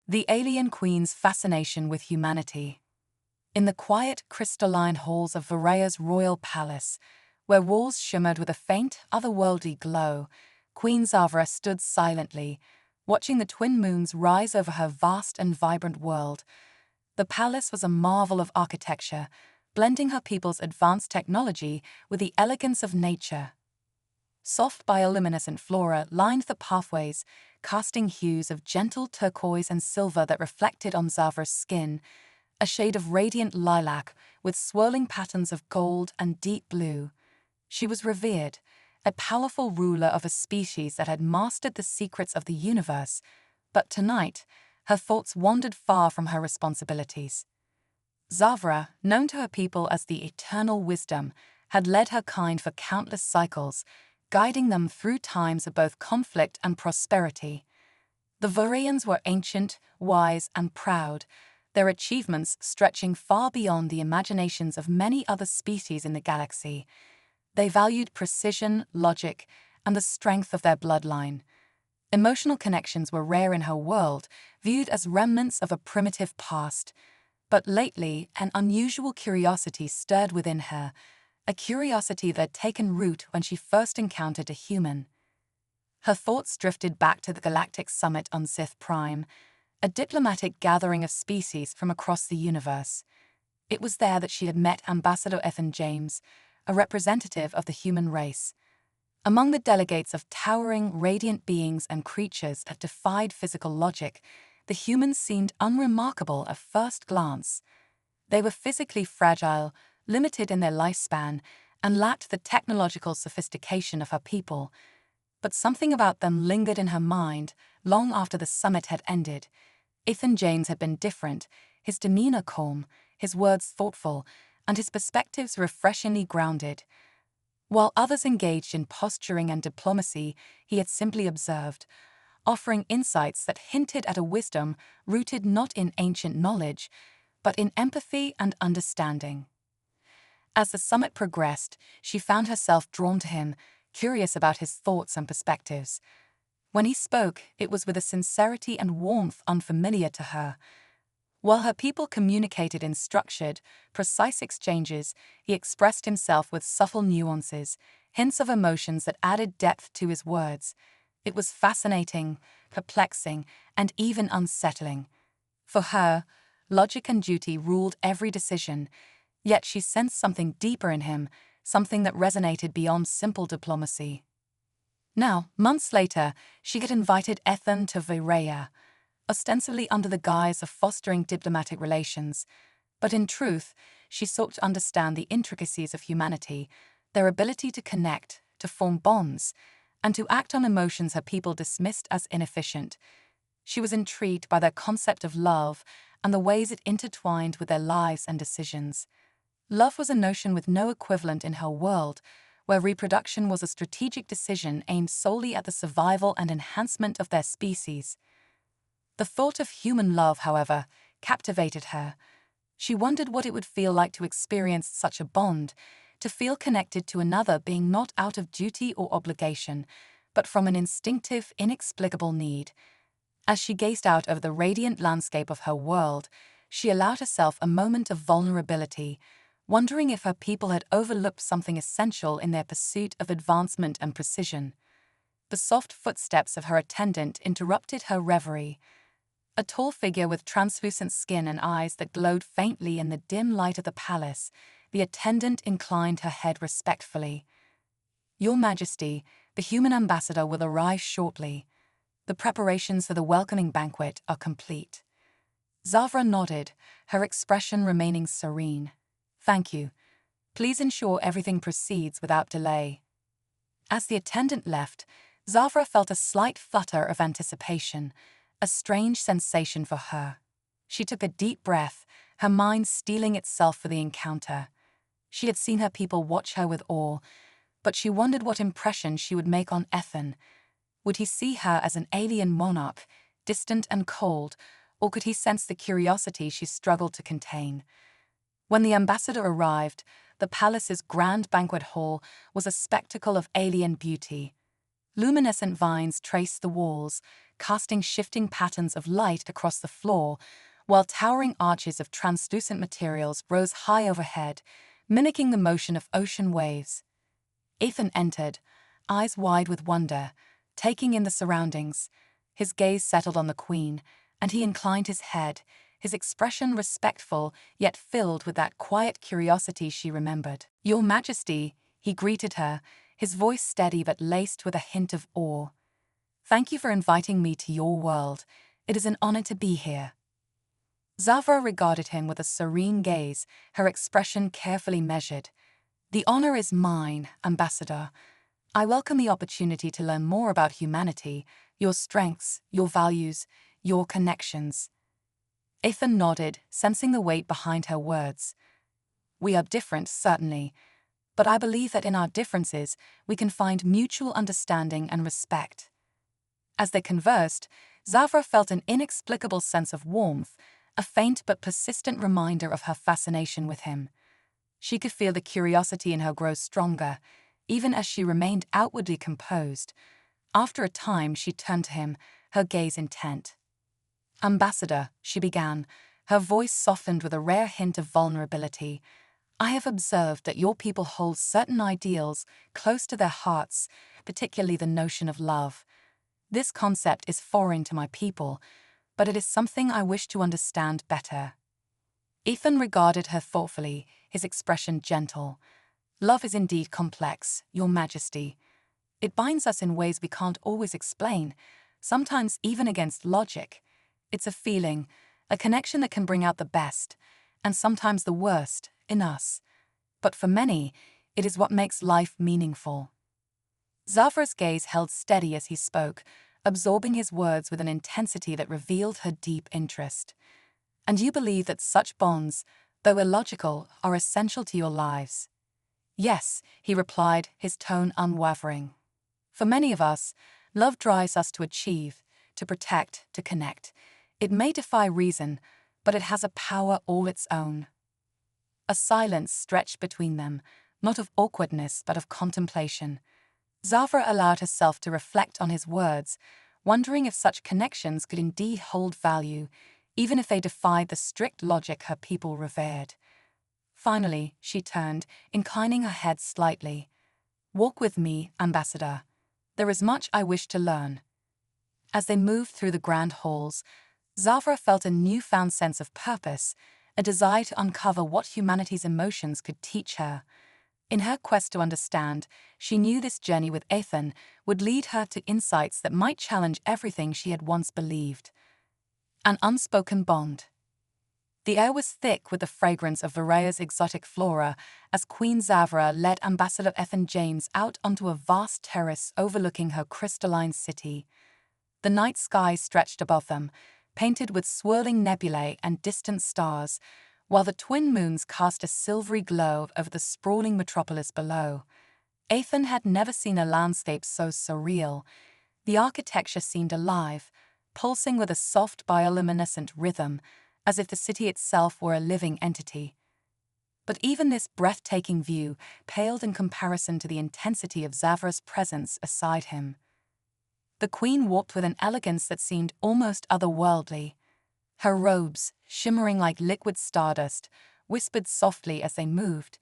The alien queen's fascination with humanity. In the quiet, crystalline halls of Varaya's royal palace, where walls shimmered with a faint, otherworldly glow, Queen Zavra stood silently, watching the twin moons rise over her vast and vibrant world. The palace was a marvel of architecture, blending her people's advanced technology with the elegance of nature. Soft bioluminescent flora lined the pathways, casting hues of gentle turquoise and silver that reflected on Zavra's skin, a shade of radiant lilac with swirling patterns of gold and deep blue. She was revered, a powerful ruler of a species that had mastered the secrets of the universe, but tonight, her thoughts wandered far from her responsibilities. Zavra, known to her people as the Eternal Wisdom, had led her kind for countless cycles, guiding them through times of both conflict and prosperity. The Vareans were ancient, wise, and proud, their achievements stretching far beyond the imaginations of many other species in the galaxy. They valued precision, logic, and the strength of their bloodline. Emotional connections were rare in her world, viewed as remnants of a primitive past. But lately, an unusual curiosity stirred within her, a curiosity that had taken root when she first encountered a human. Her thoughts drifted back to the Galactic Summit on Sith Prime, a diplomatic gathering of species from across the universe. It was there that she had met Ambassador Ethan James, a representative of the human race. Among the delegates of towering, radiant beings and creatures that defied physical logic, the humans seemed unremarkable at first glance. They were physically fragile, limited in their lifespan, and lacked the technological sophistication of her people. But something about them lingered in her mind long after the summit had ended. Ethan James had been different, his demeanor calm, his words thoughtful, and his perspectives refreshingly grounded. While others engaged in posturing and diplomacy, he had simply observed, offering insights that hinted at a wisdom rooted not in ancient knowledge, but in empathy and understanding. As the summit progressed, she found herself drawn to him, curious about his thoughts and perspectives. When he spoke, it was with a sincerity and warmth unfamiliar to her. While her people communicated in structured, precise exchanges, he expressed himself with subtle nuances, hints of emotions that added depth to his words. It was fascinating, perplexing, and even unsettling. For her, logic and duty ruled every decision, yet she sensed something deeper in him, something that resonated beyond simple diplomacy. Now, months later, she had invited Ethan to Viraya, ostensibly under the guise of fostering diplomatic relations, but in truth, she sought to understand the intricacies of humanity, their ability to connect, to form bonds, and to act on emotions her people dismissed as inefficient. She was intrigued by their concept of love and the ways it intertwined with their lives and decisions. Love was a notion with no equivalent in her world, where reproduction was a strategic decision aimed solely at the survival and enhancement of their species. The thought of human love, however, captivated her. She wondered what it would feel like to experience such a bond, to feel connected to another being not out of duty or obligation, but from an instinctive, inexplicable need. As she gazed out over the radiant landscape of her world, she allowed herself a moment of vulnerability, wondering if her people had overlooked something essential in their pursuit of advancement and precision. The soft footsteps of her attendant interrupted her reverie. A tall figure with translucent skin and eyes that glowed faintly in the dim light of the palace, the attendant inclined her head respectfully. "Your Majesty, the human ambassador will arrive shortly. The preparations for the welcoming banquet are complete." Zavra nodded, her expression remaining serene. "Thank you. Please ensure everything proceeds without delay." As the attendant left, Zavra felt a slight flutter of anticipation, a strange sensation for her. She took a deep breath, her mind steeling itself for the encounter. She had seen her people watch her with awe, but she wondered what impression she would make on Ethan. Would he see her as an alien monarch, distant and cold, or could he sense the curiosity she struggled to contain? When the ambassador arrived, the palace's grand banquet hall was a spectacle of alien beauty. Luminescent vines traced the walls, casting shifting patterns of light across the floor, while towering arches of translucent materials rose high overhead, mimicking the motion of ocean waves. Ethan entered, eyes wide with wonder, taking in the surroundings. His gaze settled on the queen, and he inclined his head, his expression respectful yet filled with that quiet curiosity she remembered. "Your Majesty," he greeted her, his voice steady but laced with a hint of awe. "Thank you for inviting me to your world. It is an honor to be here." Zavra regarded him with a serene gaze, her expression carefully measured. "The honor is mine, Ambassador. I welcome the opportunity to learn more about humanity, your strengths, your values, your connections." Ethan nodded, sensing the weight behind her words. "We are different, certainly, but I believe that in our differences we can find mutual understanding and respect." As they conversed, Zavra felt an inexplicable sense of warmth, a faint but persistent reminder of her fascination with him. She could feel the curiosity in her grow stronger, even as she remained outwardly composed. After a time, she turned to him, her gaze intent. "Ambassador," she began, her voice softened with a rare hint of vulnerability, "I have observed that your people hold certain ideals close to their hearts, particularly the notion of love. This concept is foreign to my people, but it is something I wish to understand better." Ethan regarded her thoughtfully, his expression gentle. "Love is indeed complex, Your Majesty. It binds us in ways we can't always explain, sometimes even against logic. It's a feeling, a connection that can bring out the best, and sometimes the worst, in us. But for many, it is what makes life meaningful." Zavra's gaze held steady as he spoke, absorbing his words with an intensity that revealed her deep interest. "And you believe that such bonds, though illogical, are essential to your lives?" "Yes," he replied, his tone unwavering. "For many of us, love drives us to achieve, to protect, to connect. It may defy reason, but it has a power all its own." A silence stretched between them, not of awkwardness but of contemplation. Zavra allowed herself to reflect on his words, wondering if such connections could indeed hold value, even if they defied the strict logic her people revered. Finally, she turned, inclining her head slightly. "Walk with me, Ambassador. There is much I wish to learn." As they moved through the grand halls, Zavra felt a newfound sense of purpose, a desire to uncover what humanity's emotions could teach her. In her quest to understand, she knew this journey with Ethan would lead her to insights that might challenge everything she had once believed. An unspoken bond. The air was thick with the fragrance of Varaya's exotic flora as Queen Zavra led Ambassador Ethan James out onto a vast terrace overlooking her crystalline city. The night sky stretched above them, painted with swirling nebulae and distant stars, while the twin moons cast a silvery glow over the sprawling metropolis below. Ethan had never seen a landscape so surreal. The architecture seemed alive, pulsing with a soft bioluminescent rhythm, as if the city itself were a living entity. But even this breathtaking view paled in comparison to the intensity of Zavra's presence beside him. The queen walked with an elegance that seemed almost otherworldly. Her robes, shimmering like liquid stardust, whispered softly as they moved.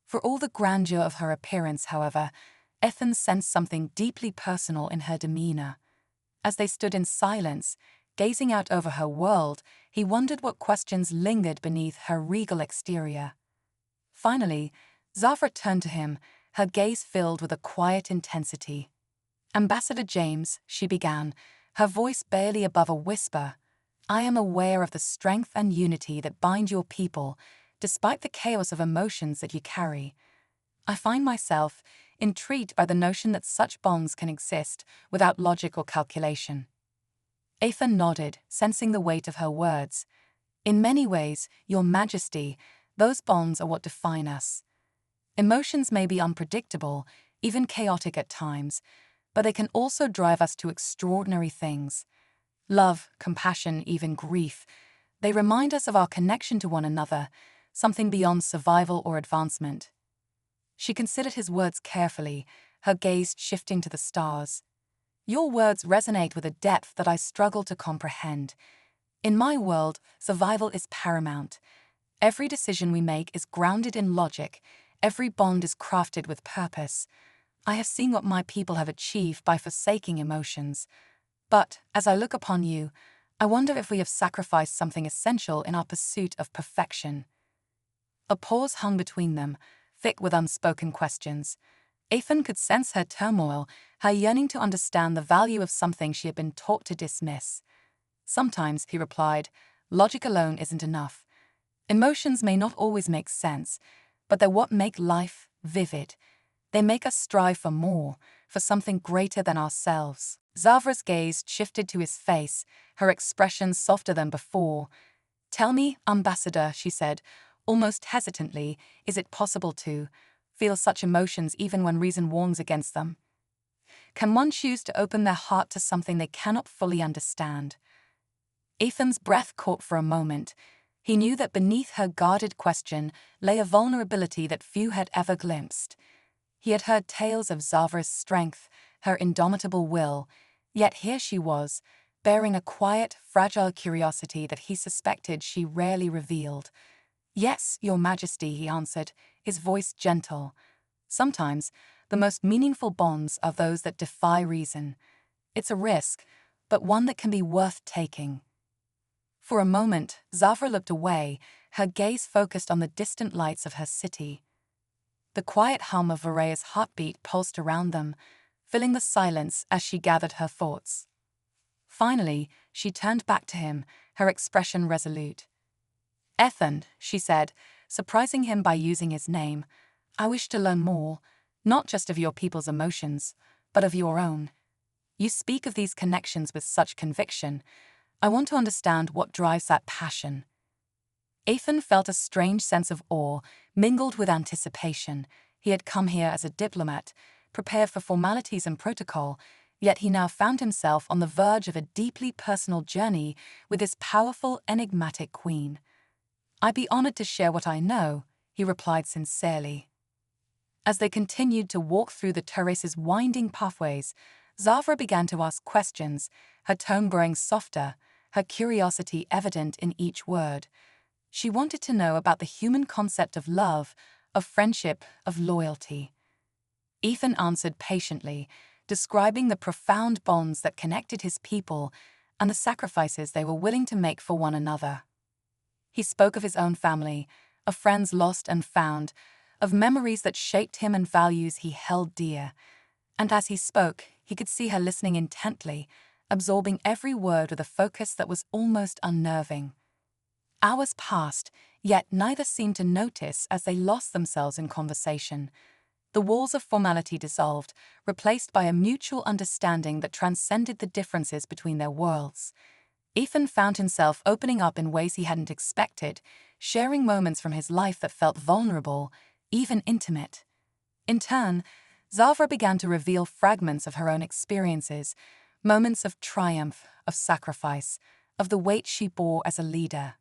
For all the grandeur of her appearance, however, Ethan sensed something deeply personal in her demeanor. As they stood in silence, gazing out over her world, he wondered what questions lingered beneath her regal exterior. Finally, Zavra turned to him, her gaze filled with a quiet intensity. "Ambassador James," she began, her voice barely above a whisper, "I am aware of the strength and unity that bind your people, despite the chaos of emotions that you carry. I find myself intrigued by the notion that such bonds can exist without logic or calculation." Ethan nodded, sensing the weight of her words. "In many ways, Your Majesty, those bonds are what define us. Emotions may be unpredictable, even chaotic at times, but they can also drive us to extraordinary things. Love, compassion, even grief. They remind us of our connection to one another, something beyond survival or advancement." She considered his words carefully, her gaze shifting to the stars. Your words resonate with a depth that I struggle to comprehend. In my world, survival is paramount. Every decision we make is grounded in logic. Every bond is crafted with purpose. I have seen what my people have achieved by forsaking emotions. But, as I look upon you, I wonder if we have sacrificed something essential in our pursuit of perfection. A pause hung between them, thick with unspoken questions. Ethan could sense her turmoil, her yearning to understand the value of something she had been taught to dismiss. Sometimes, he replied, logic alone isn't enough. Emotions may not always make sense, but they're what make life vivid. They make us strive for more, for something greater than ourselves. Zavra's gaze shifted to his face, her expression softer than before. Tell me, Ambassador, she said, almost hesitantly, is it possible to feel such emotions even when reason warns against them? Can one choose to open their heart to something they cannot fully understand? Ethan's breath caught for a moment. He knew that beneath her guarded question lay a vulnerability that few had ever glimpsed. He had heard tales of Zavra's strength, her indomitable will, yet here she was, bearing a quiet, fragile curiosity that he suspected she rarely revealed. Yes, Your Majesty, he answered, his voice gentle. Sometimes, the most meaningful bonds are those that defy reason. It's a risk, but one that can be worth taking. For a moment, Zavra looked away, her gaze focused on the distant lights of her city. The quiet hum of Varaya's heartbeat pulsed around them, filling the silence as she gathered her thoughts. Finally, she turned back to him, her expression resolute. Ethan, she said, surprising him by using his name, I wish to learn more, not just of your people's emotions, but of your own. You speak of these connections with such conviction. I want to understand what drives that passion. Ethan felt a strange sense of awe, mingled with anticipation. He had come here as a diplomat, prepared for formalities and protocol, yet he now found himself on the verge of a deeply personal journey with this powerful, enigmatic queen. I'd be honored to share what I know, he replied sincerely. As they continued to walk through the terrace's winding pathways, Zavra began to ask questions, her tone growing softer, her curiosity evident in each word. She wanted to know about the human concept of love, of friendship, of loyalty. Ethan answered patiently, describing the profound bonds that connected his people and the sacrifices they were willing to make for one another. He spoke of his own family, of friends lost and found, of memories that shaped him and values he held dear. And as he spoke, he could see her listening intently, absorbing every word with a focus that was almost unnerving. Hours passed, yet neither seemed to notice as they lost themselves in conversation. The walls of formality dissolved, replaced by a mutual understanding that transcended the differences between their worlds. Ethan found himself opening up in ways he hadn't expected, sharing moments from his life that felt vulnerable, even intimate. In turn, Zavra began to reveal fragments of her own experiences, moments of triumph, of sacrifice, of the weight she bore as a leader.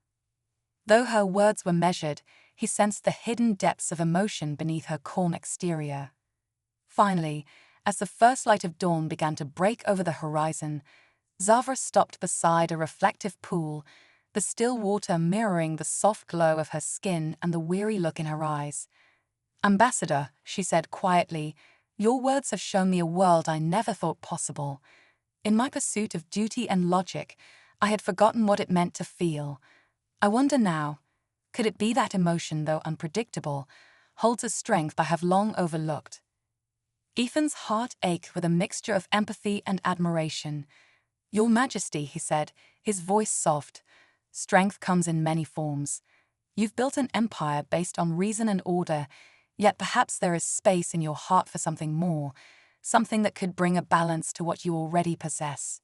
Though her words were measured, he sensed the hidden depths of emotion beneath her calm exterior. Finally, as the first light of dawn began to break over the horizon, Zavra stopped beside a reflective pool, the still water mirroring the soft glow of her skin and the weary look in her eyes. Ambassador, she said quietly, your words have shown me a world I never thought possible. In my pursuit of duty and logic, I had forgotten what it meant to feel. I wonder now, could it be that emotion, though unpredictable, holds a strength I have long overlooked? Ethan's heart ached with a mixture of empathy and admiration. Your Majesty, he said, his voice soft, strength comes in many forms. You've built an empire based on reason and order, yet perhaps there is space in your heart for something more, something that could bring a balance to what you already possess.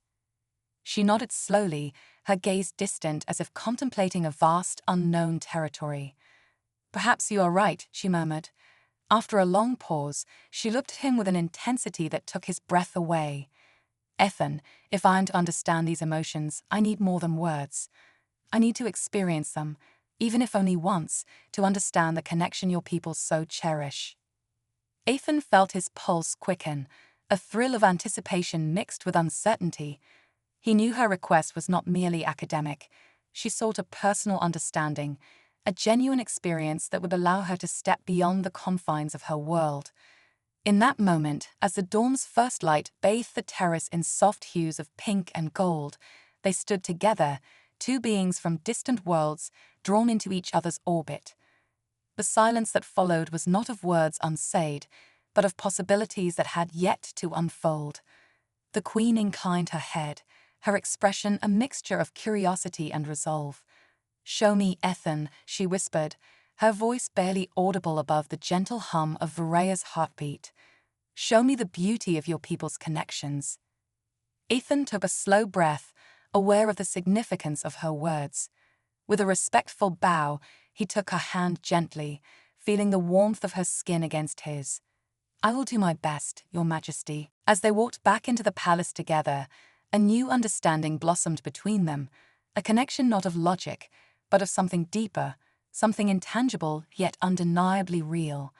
She nodded slowly, her gaze distant as if contemplating a vast, unknown territory. Perhaps you are right, she murmured. After a long pause, she looked at him with an intensity that took his breath away. Ethan, if I am to understand these emotions, I need more than words. I need to experience them, even if only once, to understand the connection your people so cherish. Ethan felt his pulse quicken, a thrill of anticipation mixed with uncertainty. He knew her request was not merely academic. She sought a personal understanding, a genuine experience that would allow her to step beyond the confines of her world. In that moment, as the dawn's first light bathed the terrace in soft hues of pink and gold, they stood together, two beings from distant worlds drawn into each other's orbit. The silence that followed was not of words unsaid, but of possibilities that had yet to unfold. The Queen inclined her head, her expression a mixture of curiosity and resolve. "Show me Ethan," she whispered, her voice barely audible above the gentle hum of Varaya's heartbeat. "Show me the beauty of your people's connections." Ethan took a slow breath, aware of the significance of her words. With a respectful bow, he took her hand gently, feeling the warmth of her skin against his. "I will do my best, Your Majesty." As they walked back into the palace together, a new understanding blossomed between them, a connection not of logic, but of something deeper, something intangible yet undeniably real.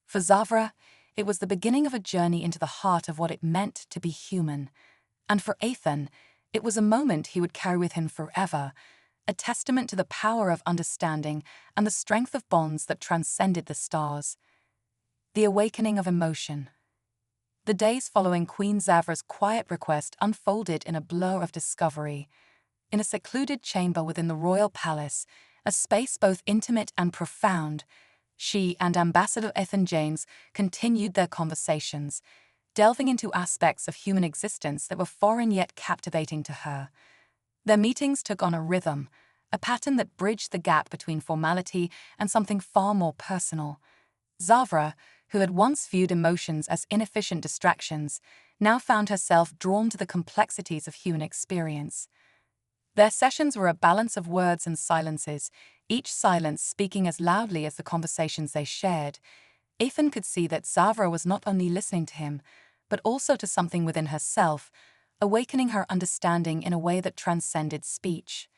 For Zavra, it was the beginning of a journey into the heart of what it meant to be human. And for Ethan, it was a moment he would carry with him forever, a testament to the power of understanding and the strength of bonds that transcended the stars. The awakening of emotion. The days following Queen Zavra's quiet request unfolded in a blur of discovery. In a secluded chamber within the royal palace, a space both intimate and profound, she and Ambassador Ethan James continued their conversations, delving into aspects of human existence that were foreign yet captivating to her. Their meetings took on a rhythm, a pattern that bridged the gap between formality and something far more personal. Zavra, who had once viewed emotions as inefficient distractions, now found herself drawn to the complexities of human experience. Their sessions were a balance of words and silences, each silence speaking as loudly as the conversations they shared. Ethan could see that Zavra was not only listening to him, but also to something within herself, awakening her understanding in a way that transcended speech.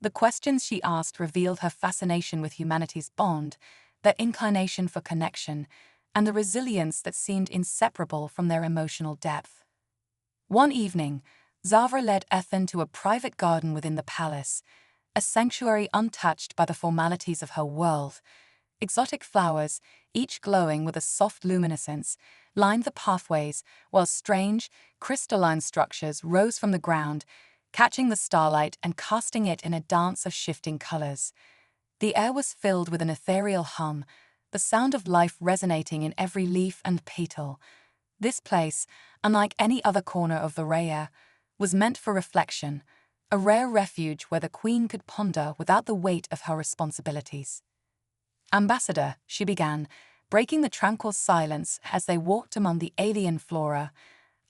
The questions she asked revealed her fascination with humanity's bond, their inclination for connection, and the resilience that seemed inseparable from their emotional depth. One evening, Zavra led Ethan to a private garden within the palace, a sanctuary untouched by the formalities of her world. Exotic flowers, each glowing with a soft luminescence, lined the pathways, while strange, crystalline structures rose from the ground, catching the starlight and casting it in a dance of shifting colors. The air was filled with an ethereal hum, the sound of life resonating in every leaf and petal. This place, unlike any other corner of Varaya, was meant for reflection, a rare refuge where the Queen could ponder without the weight of her responsibilities. "Ambassador," she began, breaking the tranquil silence as they walked among the alien flora,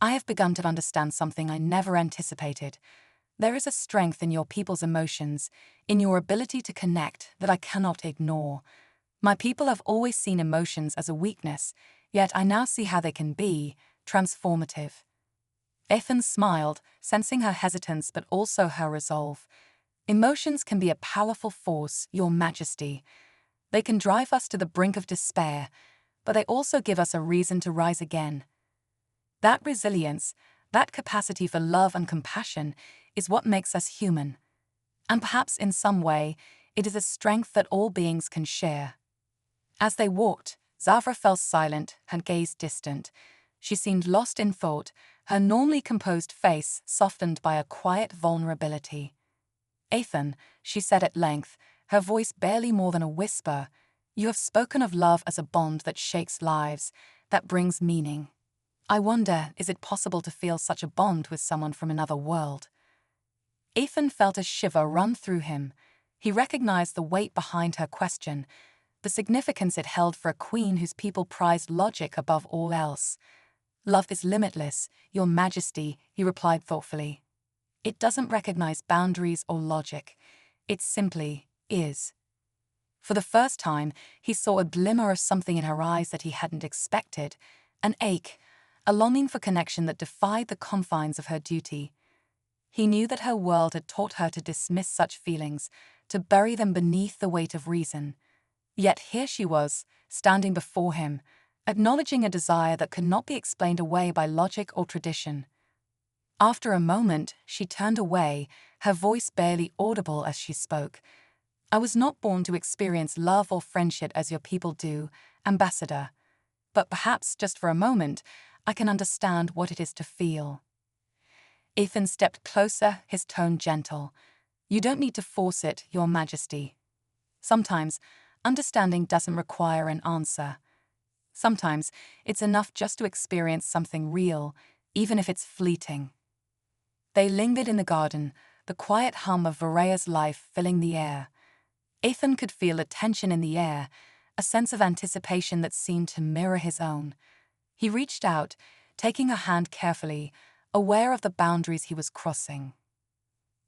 "I have begun to understand something I never anticipated. There is a strength in your people's emotions, in your ability to connect, that I cannot ignore. My people have always seen emotions as a weakness, yet I now see how they can be transformative." Ethan smiled, sensing her hesitance but also her resolve. "Emotions can be a powerful force, Your Majesty. They can drive us to the brink of despair, but they also give us a reason to rise again. That resilience, that capacity for love and compassion, is what makes us human. And perhaps in some way, it is a strength that all beings can share." As they walked, Zavra fell silent, her gaze distant. She seemed lost in thought, her normally composed face softened by a quiet vulnerability. "Ethan," she said at length, her voice barely more than a whisper, "you have spoken of love as a bond that shakes lives, that brings meaning. I wonder, is it possible to feel such a bond with someone from another world?" Ethan felt a shiver run through him. He recognized the weight behind her question, the significance it held for a queen whose people prized logic above all else. "Love is limitless, Your Majesty," he replied thoughtfully. "It doesn't recognize boundaries or logic. It simply is." For the first time, he saw a glimmer of something in her eyes that he hadn't expected, an ache, a longing for connection that defied the confines of her duty. He knew that her world had taught her to dismiss such feelings, to bury them beneath the weight of reason. Yet here she was, standing before him, acknowledging a desire that could not be explained away by logic or tradition. After a moment, she turned away, her voice barely audible as she spoke. "I was not born to experience love or friendship as your people do, Ambassador. But perhaps, just for a moment, I can understand what it is to feel." Ethan stepped closer, his tone gentle. "You don't need to force it, Your Majesty. Sometimes, understanding doesn't require an answer. Sometimes, it's enough just to experience something real, even if it's fleeting." They lingered in the garden, the quiet hum of Varaya's life filling the air. Ethan could feel a tension in the air, a sense of anticipation that seemed to mirror his own. He reached out, taking her hand carefully, aware of the boundaries he was crossing.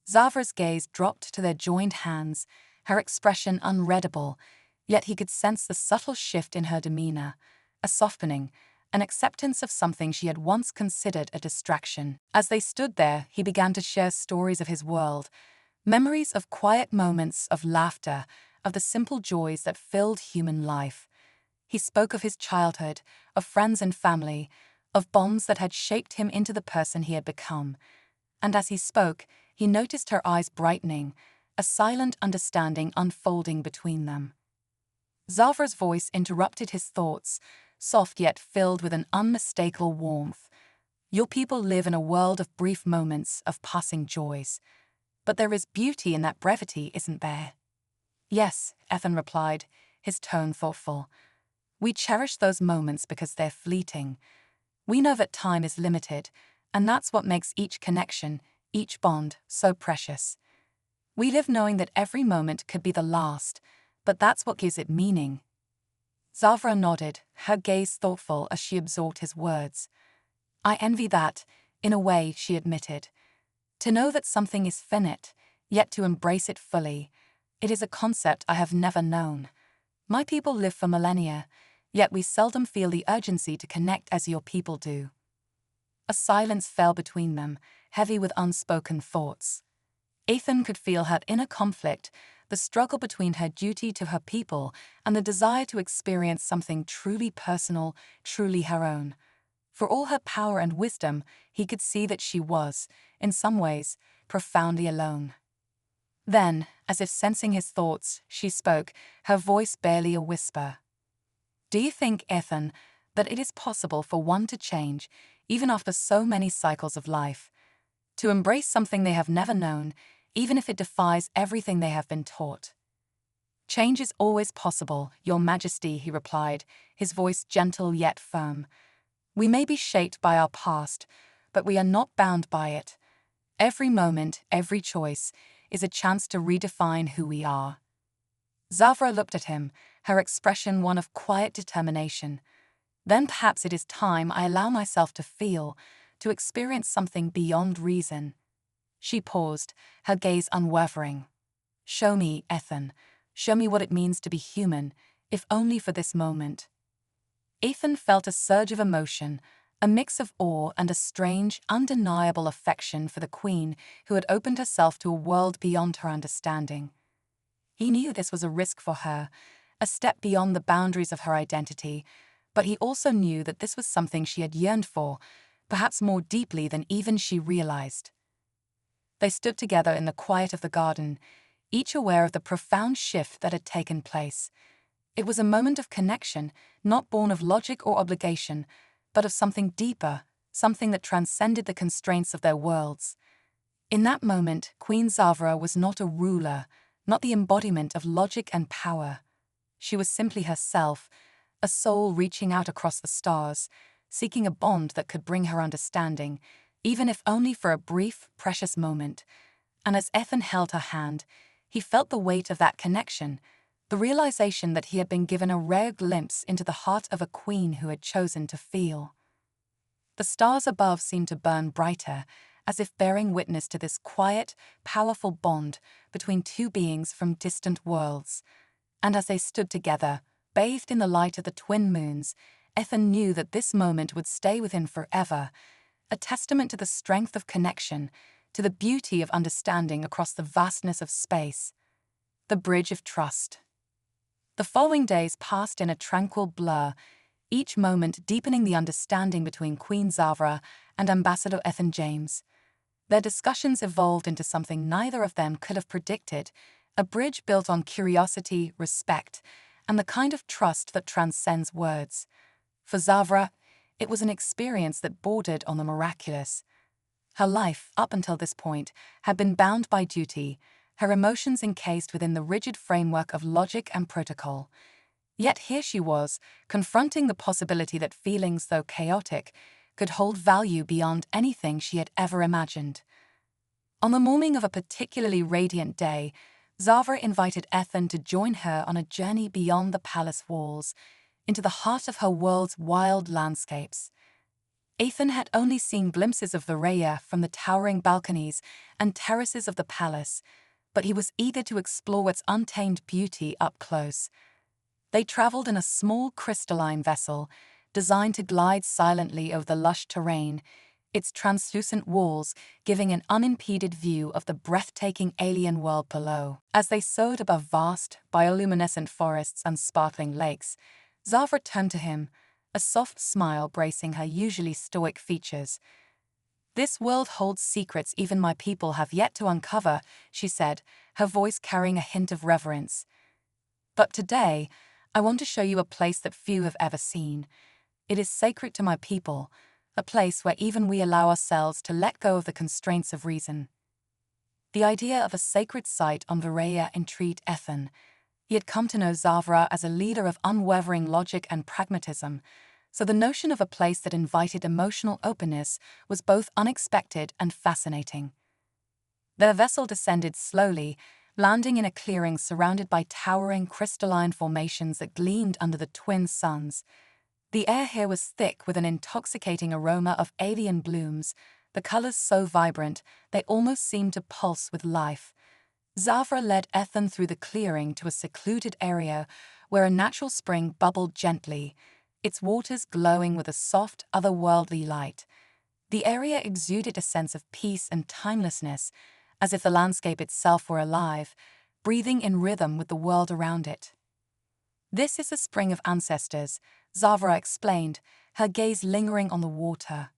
Zavra's gaze dropped to their joined hands, her expression unreadable, yet he could sense the subtle shift in her demeanor, a softening, an acceptance of something she had once considered a distraction. As they stood there, he began to share stories of his world, memories of quiet moments of laughter, of the simple joys that filled human life. He spoke of his childhood, of friends and family, of bonds that had shaped him into the person he had become. And as he spoke, he noticed her eyes brightening, a silent understanding unfolding between them. Zavra's voice interrupted his thoughts, soft yet filled with an unmistakable warmth. "Your people live in a world of brief moments, of passing joys. But there is beauty in that brevity, isn't there?" "Yes," Ethan replied, his tone thoughtful. "We cherish those moments because they're fleeting. We know that time is limited, and that's what makes each connection, each bond, so precious. We live knowing that every moment could be the last, but that's what gives it meaning." Zavra nodded, her gaze thoughtful as she absorbed his words. "I envy that, in a way," she admitted. "To know that something is finite, yet to embrace it fully. It is a concept I have never known. My people live for millennia, yet we seldom feel the urgency to connect as your people do." A silence fell between them, heavy with unspoken thoughts. Ethan could feel her inner conflict, the struggle between her duty to her people and the desire to experience something truly personal, truly her own. For all her power and wisdom, he could see that she was, in some ways, profoundly alone. Then, as if sensing his thoughts, she spoke, her voice barely a whisper. "Do you think, Ethan, that it is possible for one to change, even after so many cycles of life? To embrace something they have never known, even if it defies everything they have been taught?" "Change is always possible, Your Majesty," he replied, his voice gentle yet firm. "We may be shaped by our past, but we are not bound by it. Every moment, every choice, is a chance to redefine who we are." Zavra looked at him, her expression one of quiet determination. "Then perhaps it is time I allow myself to feel, to experience something beyond reason." She paused, her gaze unwavering. "Show me, Ethan. Show me what it means to be human, if only for this moment." Ethan felt a surge of emotion, a mix of awe and a strange, undeniable affection for the queen who had opened herself to a world beyond her understanding. He knew this was a risk for her, a step beyond the boundaries of her identity, but he also knew that this was something she had yearned for, perhaps more deeply than even she realized. They stood together in the quiet of the garden, each aware of the profound shift that had taken place. It was a moment of connection, not born of logic or obligation, but of something deeper, something that transcended the constraints of their worlds. In that moment, Queen Zavra was not a ruler, not the embodiment of logic and power. She was simply herself, a soul reaching out across the stars, seeking a bond that could bring her understanding, even if only for a brief, precious moment. And as Ethan held her hand, he felt the weight of that connection, the realization that he had been given a rare glimpse into the heart of a queen who had chosen to feel. The stars above seemed to burn brighter, as if bearing witness to this quiet, powerful bond between two beings from distant worlds. And as they stood together, bathed in the light of the twin moons, Ethan knew that this moment would stay with him forever, a testament to the strength of connection, to the beauty of understanding across the vastness of space. The bridge of trust. The following days passed in a tranquil blur, each moment deepening the understanding between Queen Zavra and Ambassador Ethan James. Their discussions evolved into something neither of them could have predicted, a bridge built on curiosity, respect, and the kind of trust that transcends words. For Zavra, it was an experience that bordered on the miraculous. Her life, up until this point, had been bound by duty, her emotions encased within the rigid framework of logic and protocol. Yet here she was, confronting the possibility that feelings, though chaotic, could hold value beyond anything she had ever imagined. On the morning of a particularly radiant day, Zavra invited Ethan to join her on a journey beyond the palace walls, into the heart of her world's wild landscapes. Ethan had only seen glimpses of Varaya from the towering balconies and terraces of the palace, but he was eager to explore its untamed beauty up close. They traveled in a small crystalline vessel, designed to glide silently over the lush terrain, its translucent walls giving an unimpeded view of the breathtaking alien world below. As they soared above vast, bioluminescent forests and sparkling lakes, Zavra turned to him, a soft smile bracing her usually stoic features. "This world holds secrets even my people have yet to uncover," she said, her voice carrying a hint of reverence. "But today, I want to show you a place that few have ever seen. It is sacred to my people, a place where even we allow ourselves to let go of the constraints of reason." The idea of a sacred site on Varaya intrigued Ethan. He had come to know Zavra as a leader of unwavering logic and pragmatism, so the notion of a place that invited emotional openness was both unexpected and fascinating. Their vessel descended slowly, landing in a clearing surrounded by towering crystalline formations that gleamed under the twin suns. The air here was thick with an intoxicating aroma of alien blooms, the colors so vibrant they almost seemed to pulse with life. Zavra led Ethan through the clearing to a secluded area where a natural spring bubbled gently, its waters glowing with a soft, otherworldly light. The area exuded a sense of peace and timelessness, as if the landscape itself were alive, breathing in rhythm with the world around it. "This is the spring of ancestors," Zavra explained, her gaze lingering on the water.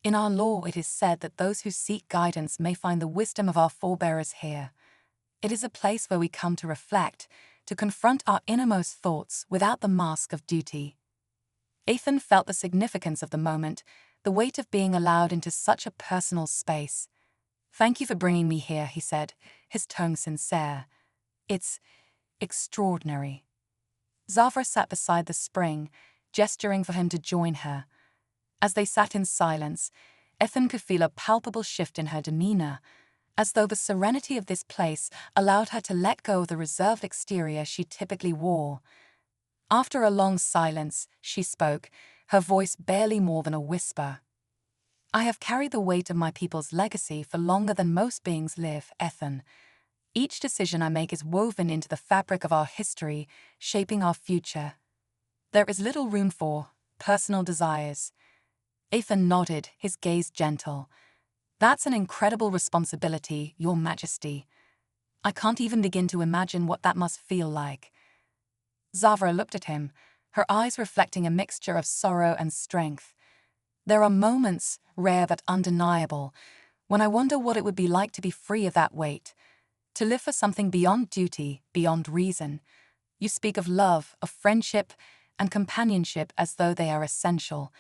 "In our law it is said that those who seek guidance may find the wisdom of our forebears here. It is a place where we come to reflect, to confront our innermost thoughts without the mask of duty." Ethan felt the significance of the moment, the weight of being allowed into such a personal space. "Thank you for bringing me here," he said, his tone sincere. "It's extraordinary." Zavra sat beside the spring, gesturing for him to join her. As they sat in silence, Ethan could feel a palpable shift in her demeanor, as though the serenity of this place allowed her to let go of the reserved exterior she typically wore. After a long silence, she spoke, her voice barely more than a whisper. "I have carried the weight of my people's legacy for longer than most beings live, Ethan. Each decision I make is woven into the fabric of our history, shaping our future. There is little room for personal desires." Ethan nodded, his gaze gentle. "That's an incredible responsibility, Your Majesty. I can't even begin to imagine what that must feel like." Zavra looked at him, her eyes reflecting a mixture of sorrow and strength. "There are moments, rare but undeniable, when I wonder what it would be like to be free of that weight, to live for something beyond duty, beyond reason. You speak of love, of friendship, and companionship as though they are essential.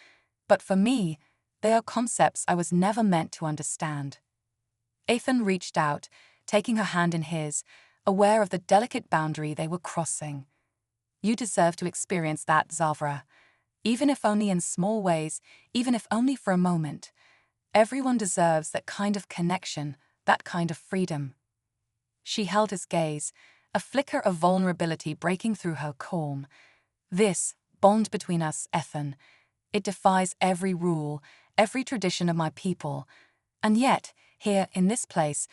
But for me, they are concepts I was never meant to understand." Ethan reached out, taking her hand in his, aware of the delicate boundary they were crossing. "You deserve to experience that, Zavra. Even if only in small ways, even if only for a moment. Everyone deserves that kind of connection, that kind of freedom." She held his gaze, a flicker of vulnerability breaking through her calm. "This bond between us, Ethan, it defies every rule, every tradition of my people. And yet, here, in this place,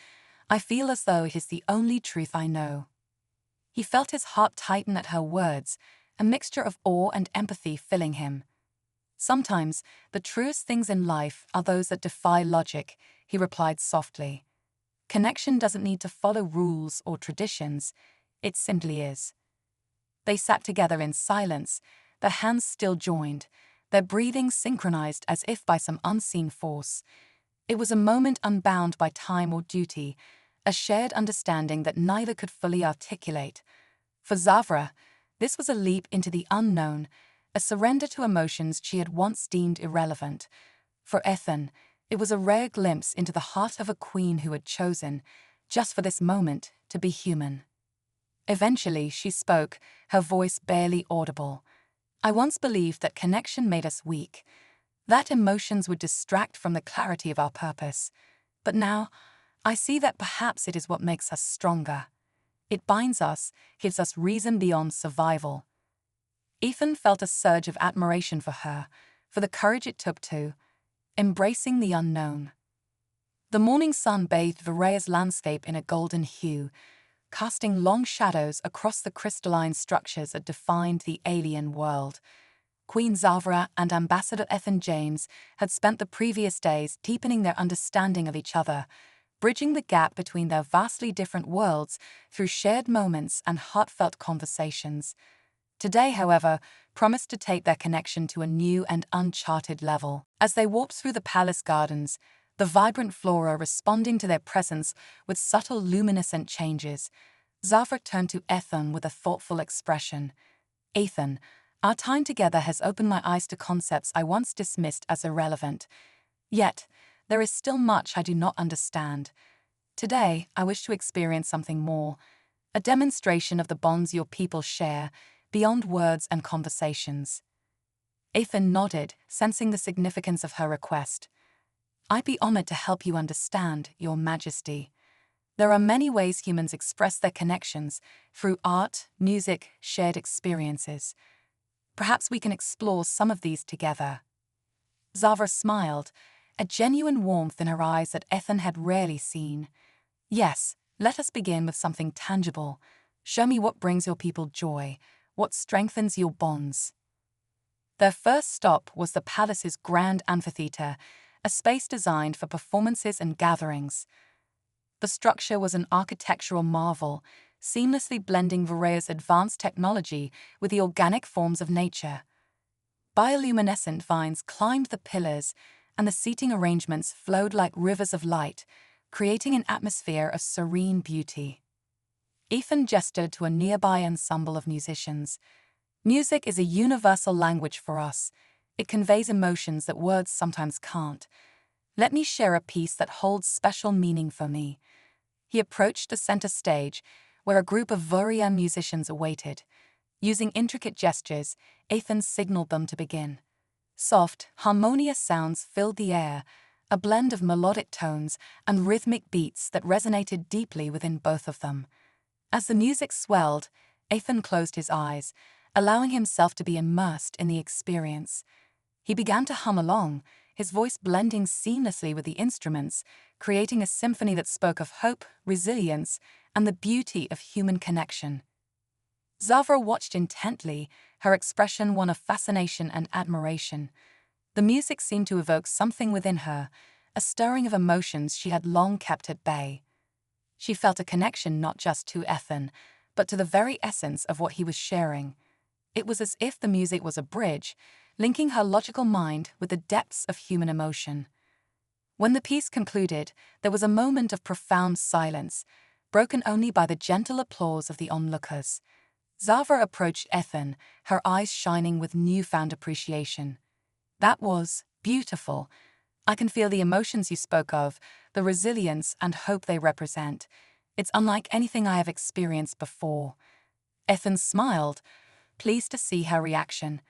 I feel as though it is the only truth I know." He felt his heart tighten at her words, a mixture of awe and empathy filling him. "Sometimes, the truest things in life are those that defy logic," he replied softly. "Connection doesn't need to follow rules or traditions, it simply is." They sat together in silence, their hands still joined, their breathing synchronized as if by some unseen force. It was a moment unbound by time or duty, a shared understanding that neither could fully articulate. For Zavra, this was a leap into the unknown, a surrender to emotions she had once deemed irrelevant. For Ethan, it was a rare glimpse into the heart of a queen who had chosen, just for this moment, to be human. Eventually, she spoke, her voice barely audible. "I once believed that connection made us weak, that emotions would distract from the clarity of our purpose. But now, I see that perhaps it is what makes us stronger. It binds us, gives us reason beyond survival." Ethan felt a surge of admiration for her, for the courage it took to embracing the unknown. The morning sun bathed Veraya's landscape in a golden hue, casting long shadows across the crystalline structures that defined the alien world. Queen Zavra and Ambassador Ethan James had spent the previous days deepening their understanding of each other, bridging the gap between their vastly different worlds through shared moments and heartfelt conversations. Today, however, promised to take their connection to a new and uncharted level. As they walked through the palace gardens, the vibrant flora responding to their presence with subtle luminescent changes, Zavra turned to Ethan with a thoughtful expression. "Ethan, our time together has opened my eyes to concepts I once dismissed as irrelevant. Yet, there is still much I do not understand. Today, I wish to experience something more, a demonstration of the bonds your people share, beyond words and conversations." Ethan nodded, sensing the significance of her request. "I'd be honored to help you understand, Your Majesty. There are many ways humans express their connections, through art, music, shared experiences. Perhaps we can explore some of these together." Zavra smiled, a genuine warmth in her eyes that Ethan had rarely seen. "Yes, let us begin with something tangible. Show me what brings your people joy, what strengthens your bonds." Their first stop was the palace's grand amphitheater, a space designed for performances and gatherings. The structure was an architectural marvel, seamlessly blending Veraya's advanced technology with the organic forms of nature. Bioluminescent vines climbed the pillars, and the seating arrangements flowed like rivers of light, creating an atmosphere of serene beauty. Ethan gestured to a nearby ensemble of musicians. "Music is a universal language for us. It conveys emotions that words sometimes can't. Let me share a piece that holds special meaning for me." He approached the center stage, where a group of Vorian musicians awaited. Using intricate gestures, Ethan signaled them to begin. Soft, harmonious sounds filled the air, a blend of melodic tones and rhythmic beats that resonated deeply within both of them. As the music swelled, Ethan closed his eyes, allowing himself to be immersed in the experience. He began to hum along, his voice blending seamlessly with the instruments, creating a symphony that spoke of hope, resilience, and the beauty of human connection. Zavra watched intently, her expression one of fascination and admiration. The music seemed to evoke something within her, a stirring of emotions she had long kept at bay. She felt a connection not just to Ethan, but to the very essence of what he was sharing. It was as if the music was a bridge, linking her logical mind with the depths of human emotion. When the piece concluded, there was a moment of profound silence, broken only by the gentle applause of the onlookers. Zavra approached Ethan, her eyes shining with newfound appreciation. "That was beautiful. I can feel the emotions you spoke of, the resilience and hope they represent. It's unlike anything I have experienced before." Ethan smiled, pleased to see her reaction.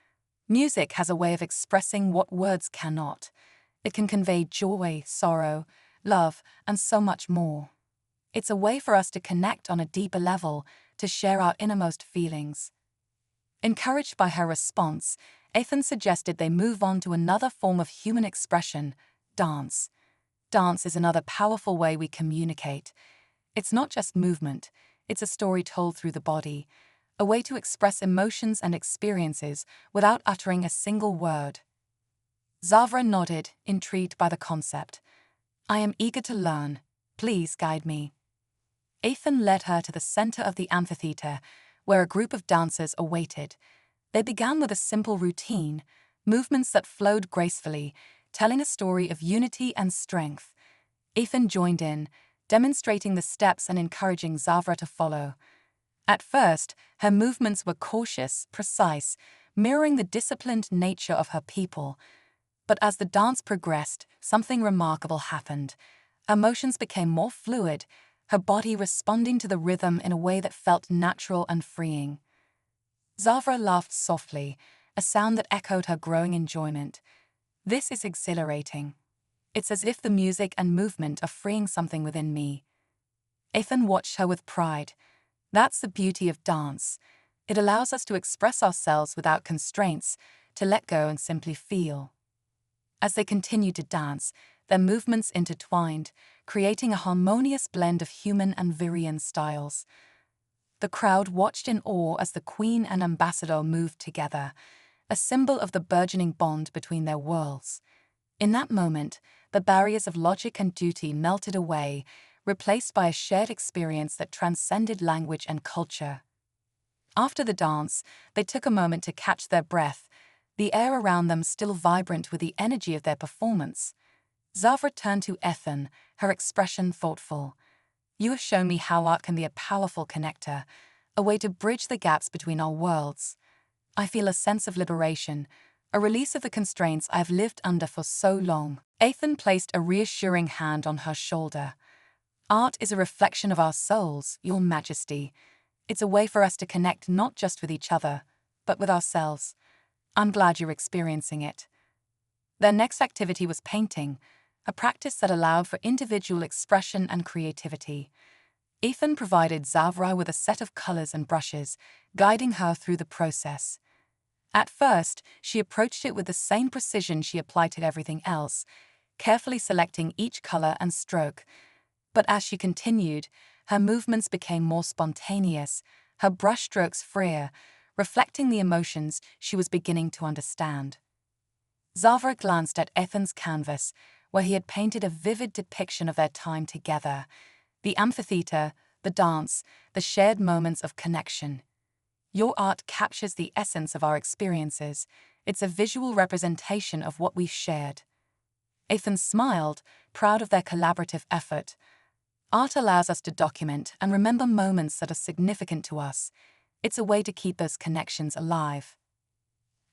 Music has a way of expressing what words cannot. It can convey joy, sorrow, love, and so much more. It's a way for us to connect on a deeper level, to share our innermost feelings. Encouraged by her response, Ethan suggested they move on to another form of human expression, dance. Dance is another powerful way we communicate. It's not just movement, it's a story told through the body, a way to express emotions and experiences without uttering a single word. Zavra nodded, intrigued by the concept. "I am eager to learn. Please guide me." Ethan led her to the center of the amphitheater, where a group of dancers awaited. They began with a simple routine, movements that flowed gracefully, telling a story of unity and strength. Ethan joined in, demonstrating the steps and encouraging Zavra to follow. At first, her movements were cautious, precise, mirroring the disciplined nature of her people. But as the dance progressed, something remarkable happened. Her motions became more fluid, her body responding to the rhythm in a way that felt natural and freeing. Zavra laughed softly, a sound that echoed her growing enjoyment. This is exhilarating. It's as if the music and movement are freeing something within me. Ethan watched her with pride. That's the beauty of dance. It allows us to express ourselves without constraints, to let go and simply feel. As they continued to dance, their movements intertwined, creating a harmonious blend of human and Virian styles. The crowd watched in awe as the queen and ambassador moved together, a symbol of the burgeoning bond between their worlds. In that moment, the barriers of logic and duty melted away, replaced by a shared experience that transcended language and culture. After the dance, they took a moment to catch their breath, the air around them still vibrant with the energy of their performance. Zavra turned to Ethan, her expression thoughtful. "You have shown me how art can be a powerful connector, a way to bridge the gaps between our worlds. I feel a sense of liberation, a release of the constraints I have lived under for so long." Ethan placed a reassuring hand on her shoulder. "Art is a reflection of our souls, Your Majesty. It's a way for us to connect not just with each other, but with ourselves. I'm glad you're experiencing it." Their next activity was painting, a practice that allowed for individual expression and creativity. Ethan provided Zavra with a set of colors and brushes, guiding her through the process. At first, she approached it with the same precision she applied to everything else, carefully selecting each color and stroke. But as she continued, her movements became more spontaneous, her brushstrokes freer, reflecting the emotions she was beginning to understand. Zavra glanced at Ethan's canvas, where he had painted a vivid depiction of their time together, the amphitheater, the dance, the shared moments of connection. "Your art captures the essence of our experiences. It's a visual representation of what we've shared." Ethan smiled, proud of their collaborative effort. Art allows us to document and remember moments that are significant to us. It's a way to keep those connections alive.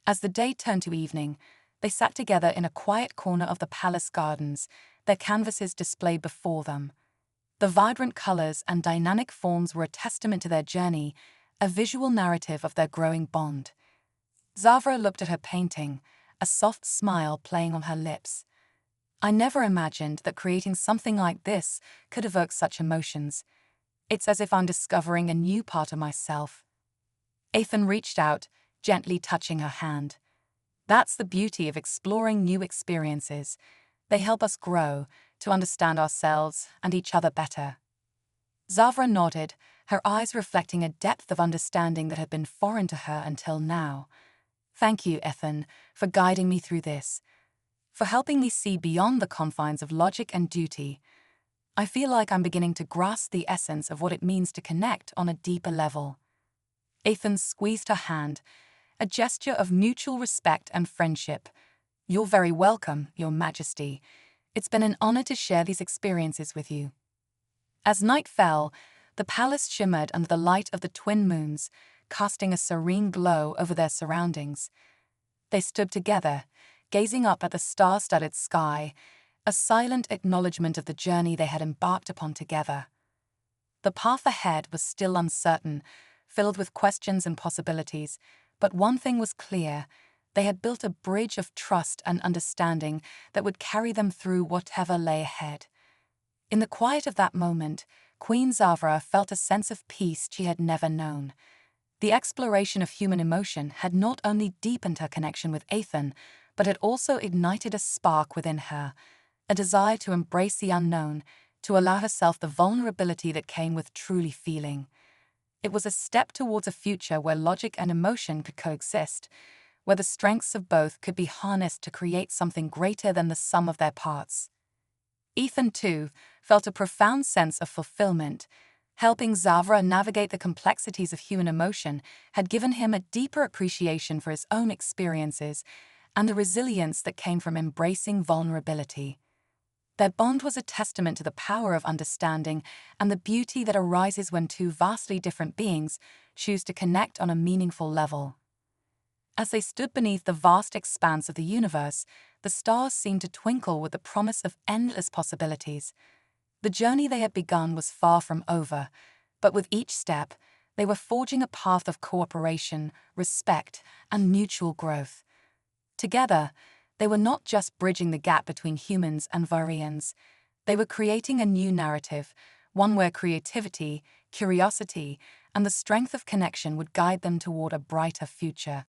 As the day turned to evening, they sat together in a quiet corner of the palace gardens, their canvases displayed before them. The vibrant colors and dynamic forms were a testament to their journey, a visual narrative of their growing bond. Zavra looked at her painting, a soft smile playing on her lips. "I never imagined that creating something like this could evoke such emotions. It's as if I'm discovering a new part of myself." Ethan reached out, gently touching her hand. "That's the beauty of exploring new experiences. They help us grow, to understand ourselves and each other better." Zavra nodded, her eyes reflecting a depth of understanding that had been foreign to her until now. "Thank you, Ethan, for guiding me through this, for helping me see beyond the confines of logic and duty. I feel like I'm beginning to grasp the essence of what it means to connect on a deeper level." Ethan squeezed her hand, a gesture of mutual respect and friendship. "You're very welcome, Your Majesty. It's been an honor to share these experiences with you." As night fell, the palace shimmered under the light of the twin moons, casting a serene glow over their surroundings. They stood together, gazing up at the star-studded sky, a silent acknowledgement of the journey they had embarked upon together. The path ahead was still uncertain, filled with questions and possibilities, but one thing was clear: they had built a bridge of trust and understanding that would carry them through whatever lay ahead. In the quiet of that moment, Queen Zavra felt a sense of peace she had never known. The exploration of human emotion had not only deepened her connection with Ethan, but had also ignited a spark within her, a desire to embrace the unknown, to allow herself the vulnerability that came with truly feeling. It was a step towards a future where logic and emotion could coexist, where the strengths of both could be harnessed to create something greater than the sum of their parts. Ethan, too, felt a profound sense of fulfillment. Helping Zavra navigate the complexities of human emotion had given him a deeper appreciation for his own experiences and the resilience that came from embracing vulnerability. Their bond was a testament to the power of understanding and the beauty that arises when two vastly different beings choose to connect on a meaningful level. As they stood beneath the vast expanse of the universe, the stars seemed to twinkle with the promise of endless possibilities. The journey they had begun was far from over, but with each step, they were forging a path of cooperation, respect, and mutual growth. Together, they were not just bridging the gap between humans and Varyans. They were creating a new narrative, one where creativity, curiosity, and the strength of connection would guide them toward a brighter future.